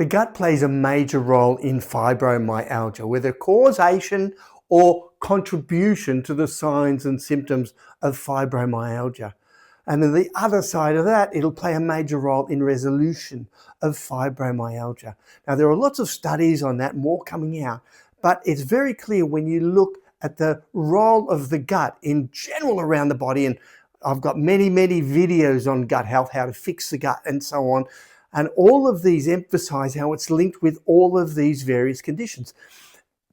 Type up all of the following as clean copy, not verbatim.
The gut plays a major role in fibromyalgia, whether causation or contribution to the signs and symptoms of fibromyalgia. And on the other side of that, it'll play a major role in resolution of fibromyalgia. Now, there are lots of studies on that, more coming out, but it's very clear when you look at the role of the gut in general around the body, and I've got many videos on gut health, how to fix the gut and so on. And all of these emphasize how it's linked with all of these various conditions.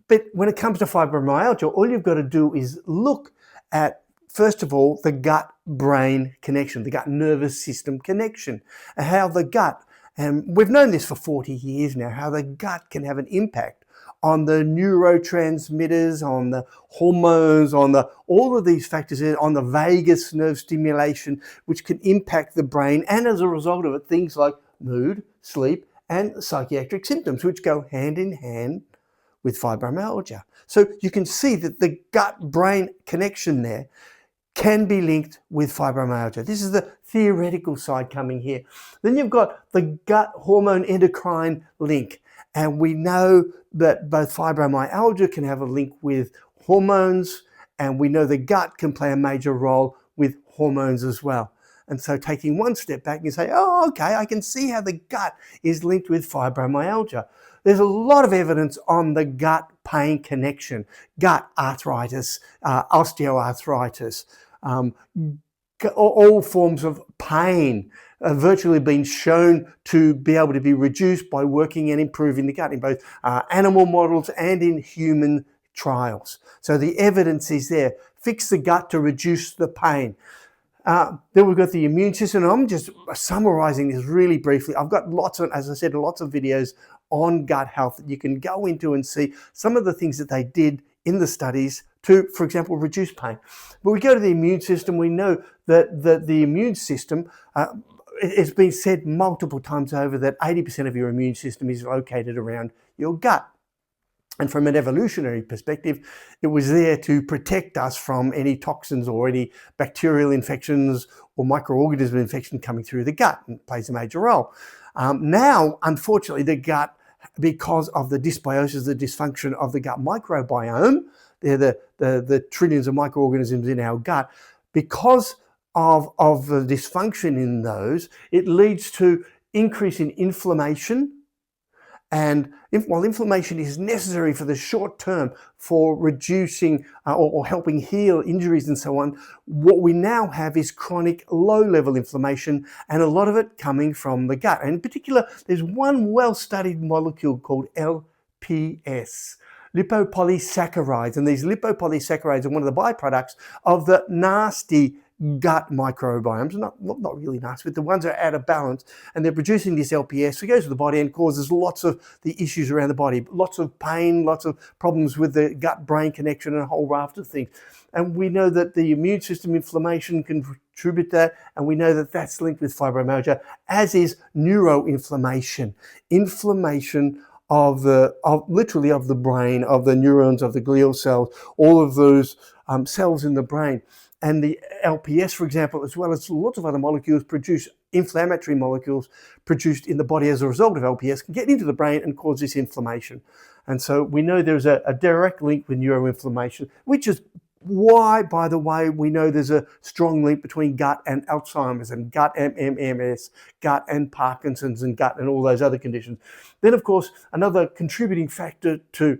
But when it comes to fibromyalgia, all you've got to do is look at, first of all, the gut-brain connection, the gut nervous system connection, and how the gut, and we've known this for 40 years now, how the gut can have an impact on the neurotransmitters, on the hormones, on all of these factors, on the vagus nerve stimulation, which can impact the brain, and as a result of it, things like mood, sleep, and psychiatric symptoms, which go hand in hand with fibromyalgia. So you can see that the gut-brain connection there can be linked with fibromyalgia. This is the theoretical side coming here. Then you've got the gut hormone endocrine link. And we know that both fibromyalgia can have a link with hormones, and we know the gut can play a major role with hormones as well. And so taking one step back, you say, oh, okay, I can see how the gut is linked with fibromyalgia. There's a lot of evidence on the gut pain connection, gut arthritis, osteoarthritis, all forms of pain have virtually been shown to be able to be reduced by working and improving the gut in both animal models and in human trials. So the evidence is there. Fix the gut to reduce the pain. Then we've got the immune system. And I'm just summarizing this really briefly. I've got lots of, as I said, lots of videos on gut health that you can go into and see some of the things that they did in the studies to, for example, reduce pain. But we go to the immune system. We know that the immune system, it's been said multiple times over that 80% of your immune system is located around your gut. And from an evolutionary perspective, it was there to protect us from any toxins or any bacterial infections or microorganism infection coming through the gut, and plays a major role. Now, unfortunately, the gut, because of the dysbiosis, the dysfunction of the gut microbiome, they're the trillions of microorganisms in our gut, because of the dysfunction in those, it leads to increase in inflammation. And while inflammation is necessary for the short term for reducing or helping heal injuries and so on, what we now have is chronic low-level inflammation, and a lot of it coming from the gut. And in particular, there's one well-studied molecule called LPS, lipopolysaccharides. And these lipopolysaccharides are one of the byproducts of the nasty gut microbiomes, not really nasty, but the ones that are out of balance, and they're producing this LPS. It goes to the body and causes lots of the issues around the body, lots of pain, lots of problems with the gut-brain connection, and a whole raft of things. And we know that the immune system inflammation can contribute to that, and we know that that's linked with fibromyalgia, as is neuroinflammation, inflammation of literally of the brain, of the neurons, of the glial cells, all of those cells in the brain. And the LPS, for example, as well as lots of other molecules, produce inflammatory molecules produced in the body as a result of LPS, can get into the brain and cause this inflammation. And so we know there's a direct link with neuroinflammation, which is why, by the way, we know there's a strong link between gut and Alzheimer's, and gut and MS, gut and Parkinson's, and gut and all those other conditions. Then, of course, another contributing factor to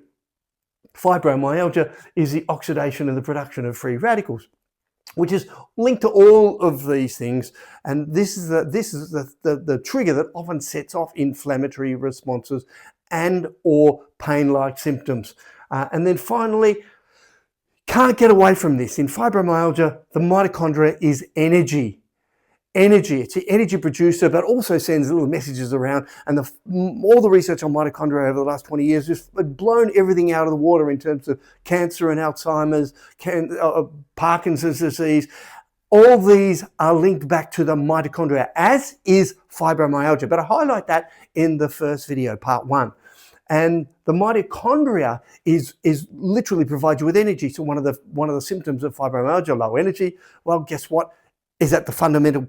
fibromyalgia is the oxidation and the production of free radicals, which is linked to all of these things. And this is the trigger that often sets off inflammatory responses and or pain-like symptoms. And then finally, can't get away from this. In fibromyalgia, the mitochondria is energy. It's the energy producer, but also sends little messages around. And all the research on mitochondria over the last 20 years has blown everything out of the water in terms of cancer and Alzheimer's, Parkinson's disease. All these are linked back to the mitochondria, as is fibromyalgia. But I highlight that in the first video, part 1. And the mitochondria is literally provides you with energy. So one of the symptoms of fibromyalgia, low energy. Well, guess what is at the fundamental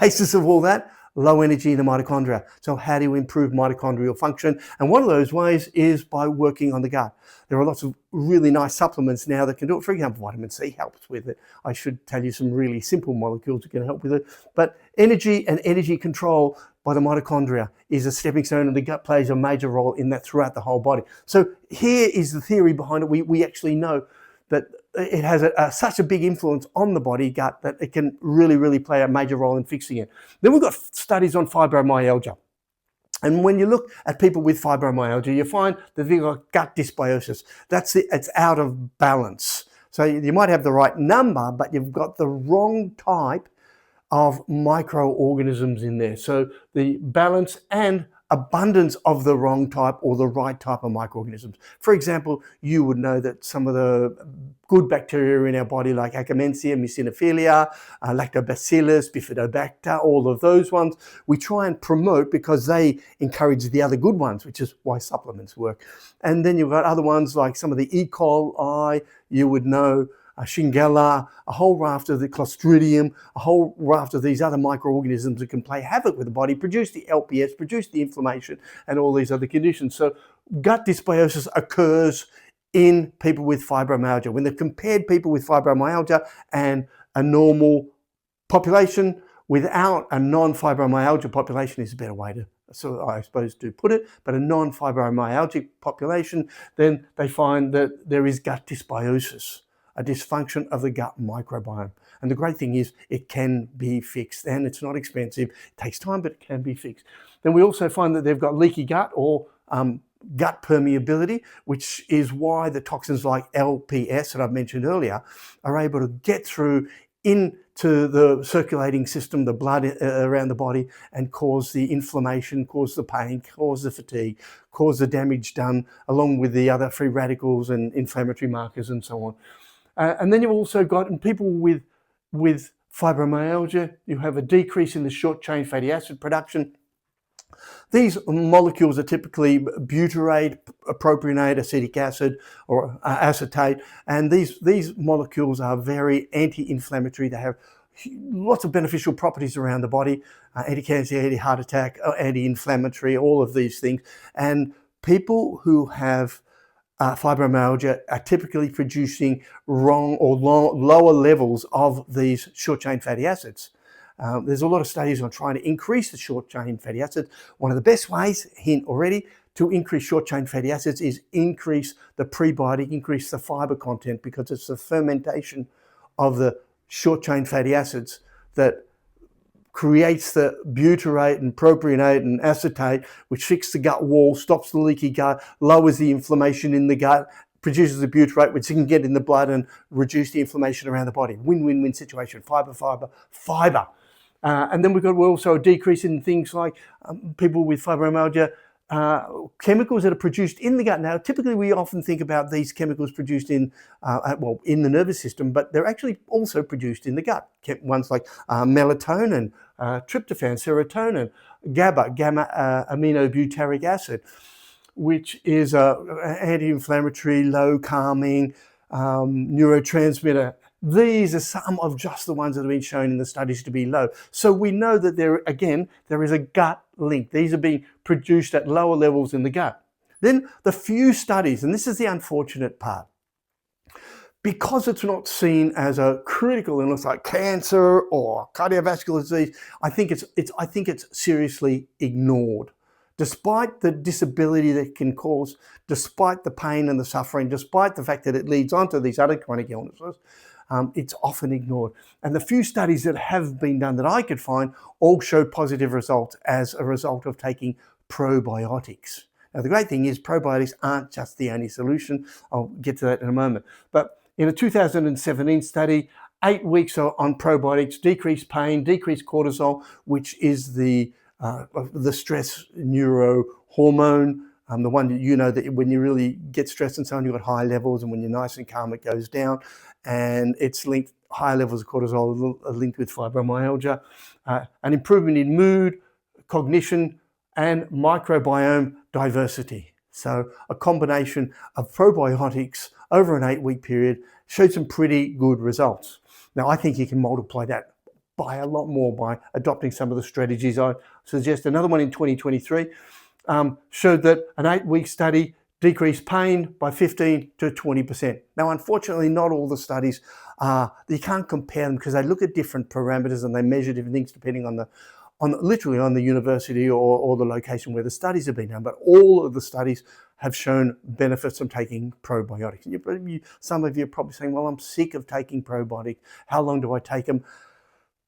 basis of all that? low energy in the mitochondria. So how do you improve mitochondrial function? And one of those ways is by working on the gut. There are lots of really nice supplements now that can do it. For example, vitamin C helps with it. I should tell you some really simple molecules that can help with it. But energy and energy control by the mitochondria is a stepping stone, and the gut plays a major role in that throughout the whole body. So here is the theory behind it. We actually know that it has such a big influence on the body gut that it can really play a major role in fixing it. Then we've got studies on fibromyalgia. And when you look at people with fibromyalgia, you find that they've got gut dysbiosis. That's it, it's out of balance. So you might have the right number, but you've got the wrong type of microorganisms in there. So the balance and abundance of the wrong type or the right type of microorganisms. For example, you would know that some of the good bacteria in our body, like Akkermansia, Mycophilia, Lactobacillus, Bifidobacter, all of those ones, we try and promote because they encourage the other good ones, which is why supplements work. And then you've got other ones like some of the E. coli, you would know, Shigella, a whole raft of the Clostridium, a whole raft of these other microorganisms that can play havoc with the body, produce the LPS, produce the inflammation, and all these other conditions. So gut dysbiosis occurs in people with fibromyalgia. When they've compared people with fibromyalgia and a normal population without a non-fibromyalgia population is a better way to, so I suppose, to put it, but a non-fibromyalgic population, then they find that there is gut dysbiosis, a dysfunction of the gut microbiome. And the great thing is it can be fixed, and it's not expensive. It takes time, but it can be fixed. Then we also find that they've got leaky gut or gut permeability, which is why the toxins like LPS that I've mentioned earlier are able to get through into the circulating system, the blood around the body, and cause the inflammation, cause the pain, cause the fatigue, cause the damage done, along with the other free radicals and inflammatory markers and so on. And then you've also got, in people with fibromyalgia, you have a decrease in the short-chain fatty acid production. These molecules are typically butyrate, propionate, acetic acid, or acetate, and these molecules are very anti-inflammatory. They have lots of beneficial properties around the body, anti-cancer, anti-heart attack, anti-inflammatory, all of these things. And people who have fibromyalgia are typically producing wrong or lower levels of these short-chain fatty acids. There's a lot of studies on trying to increase the short-chain fatty acids. One of the best ways, hint already, to increase short-chain fatty acids is increase the prebiotic, increase the fiber content, because it's the fermentation of the short-chain fatty acids that creates the butyrate and propionate and acetate, which fix the gut wall, stops the leaky gut, lowers the inflammation in the gut, produces the butyrate, which you can get in the blood and reduce the inflammation around the body. Win-win-win situation. Fiber, fiber, fiber. And then we're also a decrease in things like people with fibromyalgia, chemicals that are produced in the gut. Now, typically we often think about these chemicals produced in the nervous system, but they're actually also produced in the gut. Ones like melatonin, tryptophan, serotonin, GABA, gamma aminobutyric acid, which is an anti-inflammatory, low calming neurotransmitter. These are some of just the ones that have been shown in the studies to be low. So we know that there is a gut link. These are being produced at lower levels in the gut. Then the few studies, and this is the unfortunate part, because it's not seen as a critical illness like cancer or cardiovascular disease, I think it's seriously ignored. Despite the disability that it can cause, despite the pain and the suffering, despite the fact that it leads on to these other chronic illnesses, it's often ignored. And the few studies that have been done that I could find all show positive results as a result of taking probiotics. Now, the great thing is probiotics aren't just the only solution. I'll get to that in a moment. But in a 2017 study, 8 weeks on probiotics, decreased pain, decreased cortisol, which is the stress neuro hormone, the one that you know that when you really get stressed and so on, you've got high levels, and when you're nice and calm, it goes down. And it's linked, high levels of cortisol are linked with fibromyalgia, an improvement in mood, cognition, and microbiome diversity. So a combination of probiotics over an 8-week period showed some pretty good results. Now, I think you can multiply that by a lot more by adopting some of the strategies I suggest. Another one in 2023 showed that an 8-week study decreased pain by 15 to 20%. Now, unfortunately, not all the studies, you can't compare them because they look at different parameters and they measure different things depending on literally on the university or the location where the studies have been done. But all of the studies have shown benefits from taking probiotics. And some of you are probably saying, well, I'm sick of taking probiotics. How long do I take them?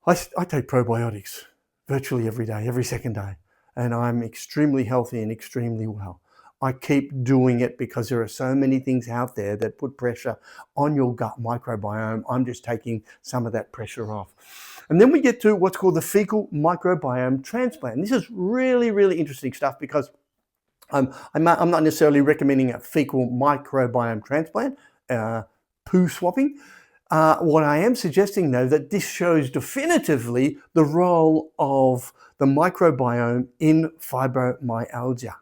I take probiotics virtually every day, every second day, and I'm extremely healthy and extremely well. I keep doing it because there are so many things out there that put pressure on your gut microbiome. I'm just taking some of that pressure off. And then we get to what's called the fecal microbiome transplant. And this is really, really interesting stuff because I'm not necessarily recommending a fecal microbiome transplant, poo swapping. What I am suggesting, though, that this shows definitively the role of the microbiome in fibromyalgia.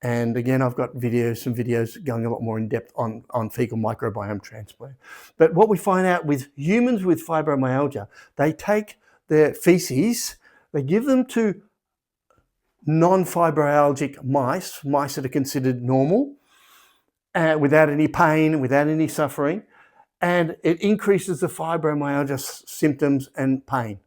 And again, I've got some videos going a lot more in depth on fecal microbiome transplant. But what we find out with humans with fibromyalgia, they take their feces, they give them to non-fibromyalgic mice that are considered normal, without any pain, without any suffering, and it increases the fibromyalgia symptoms and pain.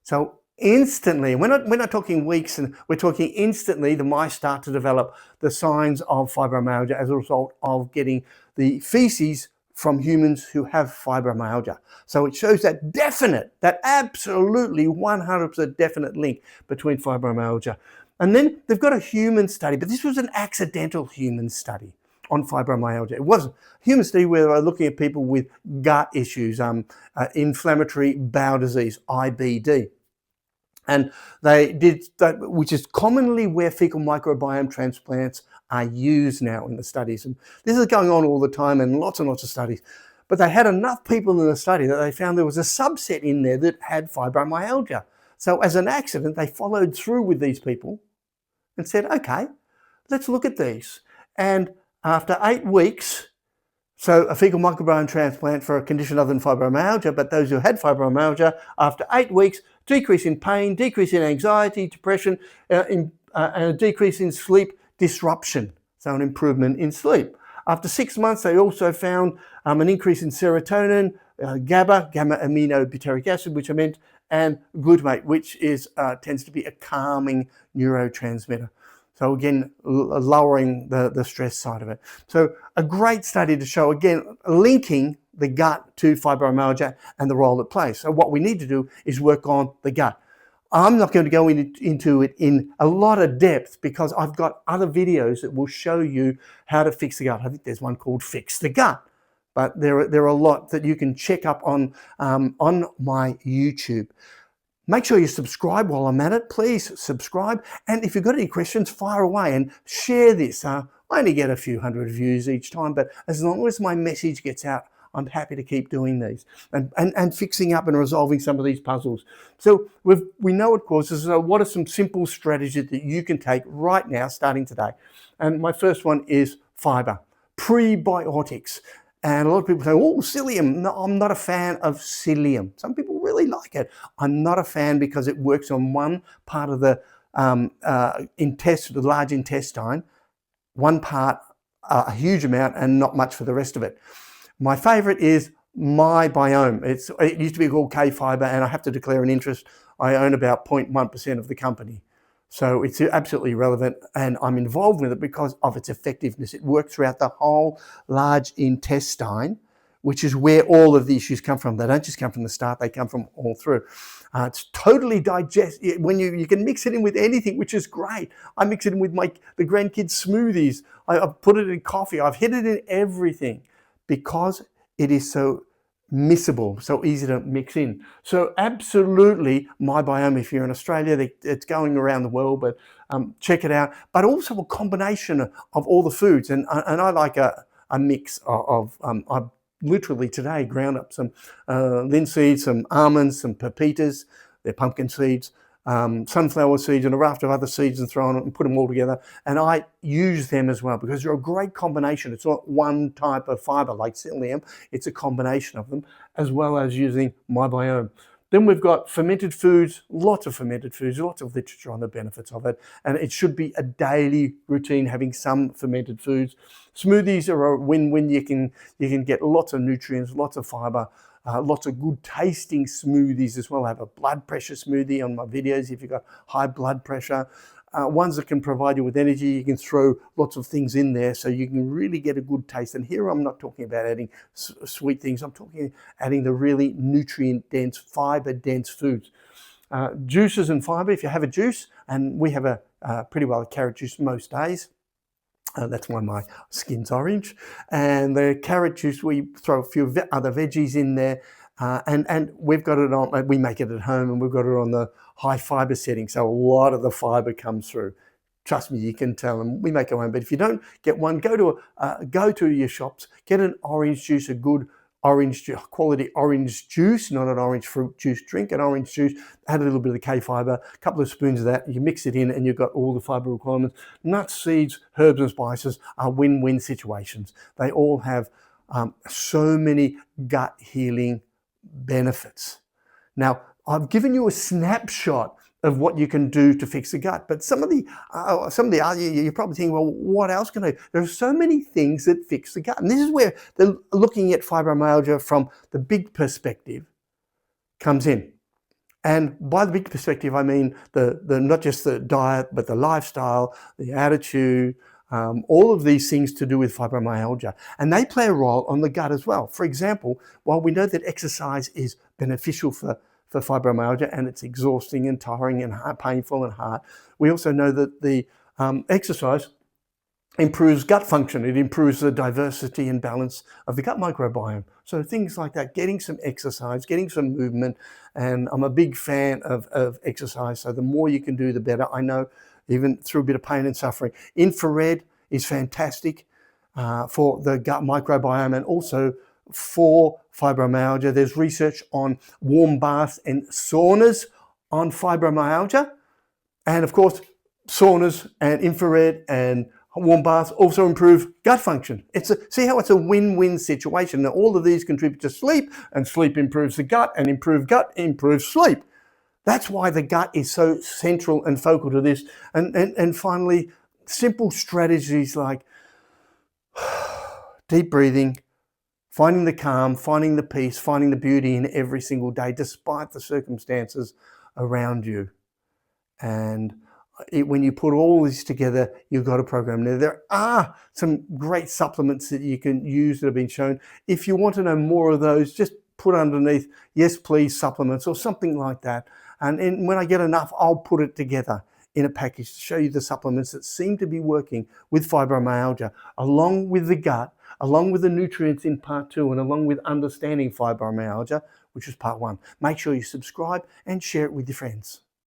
So instantly, we're not talking weeks, and we're talking instantly, the mice start to develop the signs of fibromyalgia as a result of getting the feces from humans who have fibromyalgia. So it shows that absolutely 100% definite link between fibromyalgia. And then they've got a human study, but this was an accidental human study on fibromyalgia. It was a human study where they were looking at people with gut issues, inflammatory bowel disease, IBD. And they did that, which is commonly where fecal microbiome transplants are used now in the studies. And this is going on all the time and lots of studies. But they had enough people in the study that they found there was a subset in there that had fibromyalgia. So as an accident, they followed through with these people and said, okay, let's look at these. And after 8 weeks, so a fecal microbiome transplant for a condition other than fibromyalgia, but those who had fibromyalgia, after 8 weeks, decrease in pain, decrease in anxiety, depression, and a decrease in sleep disruption, so an improvement in sleep. After 6 months, they also found an increase in serotonin, GABA, gamma-aminobutyric acid, which I meant, and glutamate, which tends to be a calming neurotransmitter. So again, lowering the stress side of it. So a great study to show, again, linking the gut to fibromyalgia and the role it plays. So what we need to do is work on the gut. I'm not going to go into it in a lot of depth because I've got other videos that will show you how to fix the gut. I think there's one called Fix the Gut. But there are a lot that you can check up on my YouTube. Make sure you subscribe while I'm at it. Please subscribe. And if you've got any questions, fire away and share this. I only get a few hundred views each time, but as long as my message gets out, I'm happy to keep doing these and fixing up and resolving some of these puzzles. So we know it causes. So what are some simple strategies that you can take right now, starting today? And my first one is fiber, prebiotics. And a lot of people say, oh, psyllium. No, I'm not a fan of psyllium. Some people really like it. I'm not a fan because it works on one part of the the large intestine, one part, a huge amount, and not much for the rest of it. My favorite is microbiome. It used to be called K-Fiber, and I have to declare an interest. I own about 0.1% of the company. So it's absolutely relevant, and I'm involved with it because of its effectiveness. It works throughout the whole large intestine, which is where all of the issues come from. They don't just come from the start, they come from all through. It's totally digestible. When you can mix it in with anything, which is great. I mix it in with the grandkids' smoothies. I've put it in coffee. I've hit it in everything because it is so mixable, so easy to mix in. So absolutely microbiome. If you're in Australia, it's going around the world, but check it out. But also a combination of all the foods, and I like a mix of I've literally today ground up some linseed, some almonds, some pepitas, they're pumpkin seeds, sunflower seeds, and a raft of other seeds, and throw on it and put them all together. And I use them as well because they're a great combination. It's not one type of fiber like psyllium, it's a combination of them, as well as using microbiome. Then we've got fermented foods, lots of fermented foods, lots of literature on the benefits of it. And it should be a daily routine having some fermented foods. Smoothies are a win-win. You can get lots of nutrients, lots of fiber, lots of good tasting smoothies as well. I have a blood pressure smoothie on my videos if you've got high blood pressure. Ones that can provide you with energy. You can throw lots of things in there so you can really get a good taste. And here I'm not talking about adding sweet things. I'm talking adding the really nutrient-dense, fiber-dense foods. Juices and fiber, if you have a juice, and we have a pretty well a carrot juice most days. That's why my skin's orange. And the carrot juice, we throw a few other veggies in there. And we've got it on, we make it at home, and we've got it on the high fiber setting. So a lot of the fiber comes through. Trust me, you can tell them. We make our own. But if you don't get one, go to your shops, get an orange juice, a good quality orange juice, not an orange fruit juice drink, an orange juice, add a little bit of the K fiber, a couple of spoons of that, you mix it in and you've got all the fiber requirements. Nuts, seeds, herbs and spices are win-win situations. They all have so many gut healing benefits. Now, I've given you a snapshot of what you can do to fix the gut, but some of the you're probably thinking, well, what else can I do? There are so many things that fix the gut, and this is where looking at fibromyalgia from the big perspective comes in. And by the big perspective, I mean the not just the diet, but the lifestyle, the attitude, all of these things to do with fibromyalgia. And they play a role on the gut as well. For example, while we know that exercise is beneficial for fibromyalgia and it's exhausting and tiring and painful and hard, we also know that the exercise improves gut function. It improves the diversity and balance of the gut microbiome. So things like that, getting some exercise, getting some movement. And I'm a big fan of exercise. So the more you can do, the better. I know, even through a bit of pain and suffering. Infrared is fantastic for the gut microbiome and also for fibromyalgia. There's research on warm baths and saunas on fibromyalgia. And of course, saunas and infrared and warm baths also improve gut function. See how it's a win-win situation. Now, all of these contribute to sleep, and sleep improves the gut, and improved gut improves sleep. That's why the gut is so central and focal to this. And finally, simple strategies like deep breathing, finding the calm, finding the peace, finding the beauty in every single day, despite the circumstances around you. And when you put all this together, you've got a program. Now, there are some great supplements that you can use that have been shown. If you want to know more of those, just put underneath, yes, please, supplements or something like that. And when I get enough, I'll put it together in a package to show you the supplements that seem to be working with fibromyalgia, along with the gut, along with the nutrients in part 2, and along with understanding fibromyalgia, which is part 1. Make sure you subscribe and share it with your friends.